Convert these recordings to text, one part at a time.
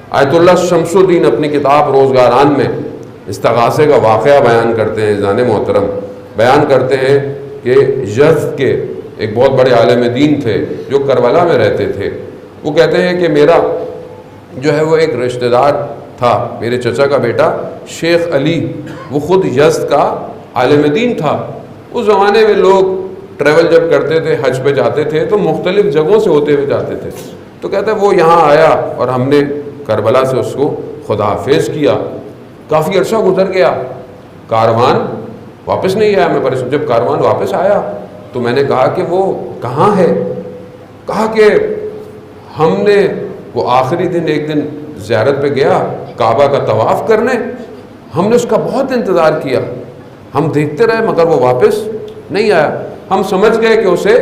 آیت اللہ شمس الدین اپنی کتاب روزگاران میں استغاثے کا واقعہ بیان کرتے ہیں، عزیزان محترم، بیان کرتے ہیں کہ یزد کے ایک بہت بڑے عالم دین تھے جو کربلا میں رہتے تھے. وہ کہتے ہیں کہ میرا جو ہے وہ ایک رشتہ دار تھا، میرے چچا کا بیٹا شیخ علی، وہ خود یزد کا عالم دین تھا. اس زمانے میں لوگ ٹریول جب کرتے تھے، حج پہ جاتے تھے تو مختلف جگہوں سے ہوتے ہوئے جاتے تھے. تو کہتا ہے وہ یہاں آیا اور ہم نے کربلا سے اس کو خدا حافظ کیا. کافی عرصہ گزر گیا، کاروان واپس نہیں آیا. میں پریشان. جب کاروان واپس آیا تو میں نے کہا کہ وہ کہاں ہے؟ کہا کہ ہم نے وہ آخری دن ایک دن زیارت پہ گیا کعبہ کا طواف کرنے، ہم نے اس کا بہت انتظار کیا، ہم دیکھتے رہے مگر وہ واپس نہیں آیا. ہم سمجھ گئے کہ اسے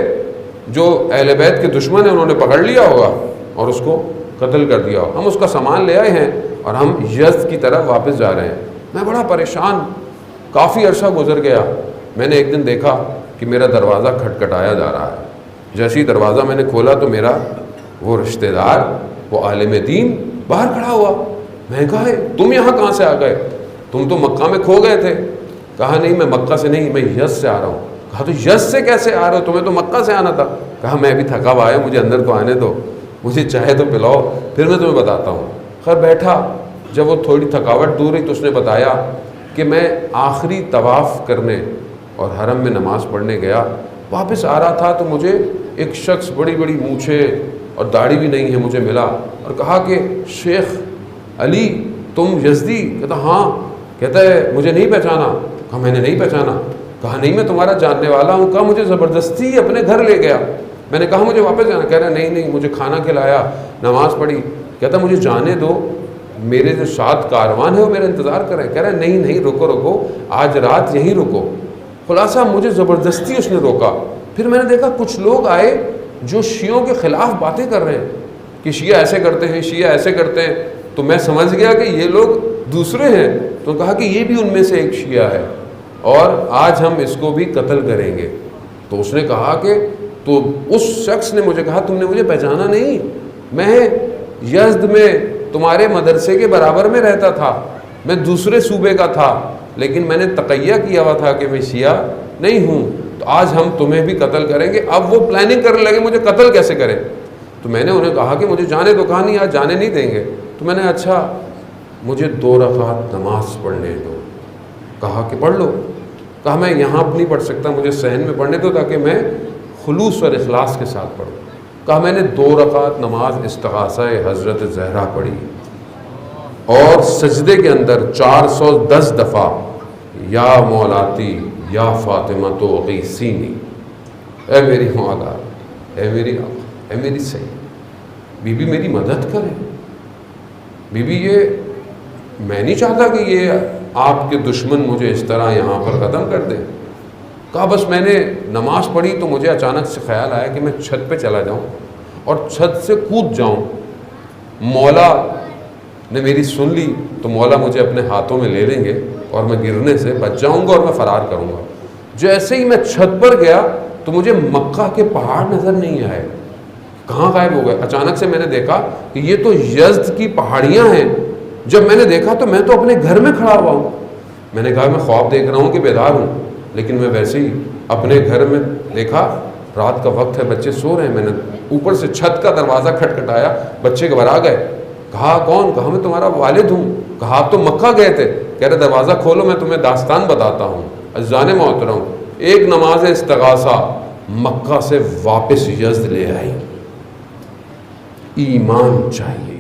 جو اہل بیت کے دشمن ہیں انہوں نے پکڑ لیا ہوگا اور اس کو قتل کر دیا ہوگا. ہم اس کا سامان لے آئے ہیں اور ہم یزد کی طرف واپس جا رہے ہیں. میں بڑا پریشان. کافی عرصہ گزر گیا. میں نے ایک دن دیکھا کہ میرا دروازہ کھٹکھٹایا جا رہا ہے. جیسے ہی دروازہ میں نے کھولا تو میرا وہ رشتہ دار، وہ عالم دین باہر کھڑا ہوا. میں نے کہا تم یہاں کہاں سے آ گئے؟ تم تو مکہ میں کھو گئے تھے. کہا نہیں میں مکہ سے نہیں، میں یزد سے آ رہا ہوں. کہا تو یزد سے کیسے آ رہے ہو؟ تمہیں تو مکہ سے آنا تھا. کہا میں بھی تھکا ہوا آیا، مجھے اندر تو آنے دو، مجھے چائے تو پلاؤ پھر میں تمہیں بتاتا ہوں. خیر بیٹھا. جب وہ تھوڑی تھکاوٹ دور ہوئی تو اس نے بتایا کہ میں آخری طواف کرنے اور حرم میں نماز پڑھنے گیا، واپس آ رہا تھا تو مجھے ایک شخص بڑی بڑی مونچھیں اور داڑھی بھی نہیں ہے مجھے ملا اور کہا کہ شیخ علی تم یزدی؟ کہتا ہاں. کہتا ہے مجھے نہیں پہچانا؟ کہا میں نے نہیں پہچانا. کہا نہیں میں تمہارا جاننے والا ہوں. کہا مجھے زبردستی اپنے گھر لے گیا. میں نے کہا مجھے واپس جانا. کہہ رہا نہیں مجھے کھانا کھلایا، نماز پڑھی. کہتا مجھے جانے دو، میرے جو ساتھ کاروان ہے وہ میرا انتظار کر رہے ہیں. کہہ رہا نہیں رکو آج رات یہیں رکو. خلاصہ مجھے زبردستی اس نے روکا. پھر میں نے دیکھا کچھ لوگ آئے جو شیعوں کے خلاف باتیں کر رہے ہیں کہ شیعہ ایسے کرتے ہیں، شیعہ ایسے کرتے ہیں. تو میں سمجھ گیا کہ یہ لوگ دوسرے ہیں. تو کہا کہ یہ بھی ان میں سے ایک شیعہ ہے اور آج ہم اس کو بھی قتل کریں گے. تو اس نے کہا کہ تو اس شخص نے مجھے کہا تم نے مجھے پہچانا نہیں، میں یزد میں تمہارے مدرسے کے برابر میں رہتا تھا، میں دوسرے صوبے کا تھا، لیکن میں نے تقیہ کیا ہوا تھا کہ میں شیعہ نہیں ہوں. تو آج ہم تمہیں بھی قتل کریں گے. اب وہ پلاننگ کرنے لگے مجھے قتل کیسے کریں. تو میں نے انہیں کہا کہ مجھے جانے دو. کہا نہیں آج جانے نہیں دیں گے. تو میں نے اچھا مجھے 2 رکعت نماز پڑھنے دو. کہا کہ پڑھ لو. کہا میں یہاں نہیں پڑھ سکتا، مجھے صحن میں پڑھنے دو تاکہ میں خلوص اور اخلاص کے ساتھ پڑھوں. کہا میں نے 2 رکعت نماز استغاثہ حضرت زہرا پڑھی اور سجدے کے اندر 410 دفعہ یا مولاتی یا فاطمہ تو غیثینی، اے میری مولا، اے میری آقا، اے میری سید، بی بی میری مدد کرے. بی بی یہ میں نہیں چاہتا کہ یہ آپ کے دشمن مجھے اس طرح یہاں پر ختم کر دیں. کہا بس میں نے نماز پڑھی تو مجھے اچانک سے خیال آیا کہ میں چھت پہ چلا جاؤں اور چھت سے کود جاؤں. مولا نے میری سن لی تو مولا مجھے اپنے ہاتھوں میں لے لیں گے اور میں گرنے سے بچ جاؤں گا اور میں فرار کروں گا. جیسے ہی میں چھت پر گیا تو مجھے مکہ کے پہاڑ نظر نہیں آئے، کہاں غائب ہو گئے. اچانک سے میں نے دیکھا کہ یہ تو یزد کی پہاڑیاں ہیں. جب میں نے دیکھا تو میں تو اپنے گھر میں کھڑا ہوا ہوں. میں نے کہا میں خواب دیکھ رہا ہوں کہ بیدار ہوں، لیکن میں ویسے ہی اپنے گھر میں دیکھا رات کا وقت ہے، بچے سو رہے ہیں. میں نے اوپر سے چھت کا دروازہ کھٹکھٹایا، بچے گھبرا گئے. کہا کون؟ کہا میں تمہارا والد ہوں. کہا آپ تو مکہ گئے تھے. کہہ رہے دروازہ کھولو میں تمہیں داستان بتاتا ہوں. عزیزان محترم، ایک نماز استغاثہ مکہ سے واپس یزد لے آئی. ایمان چاہیے.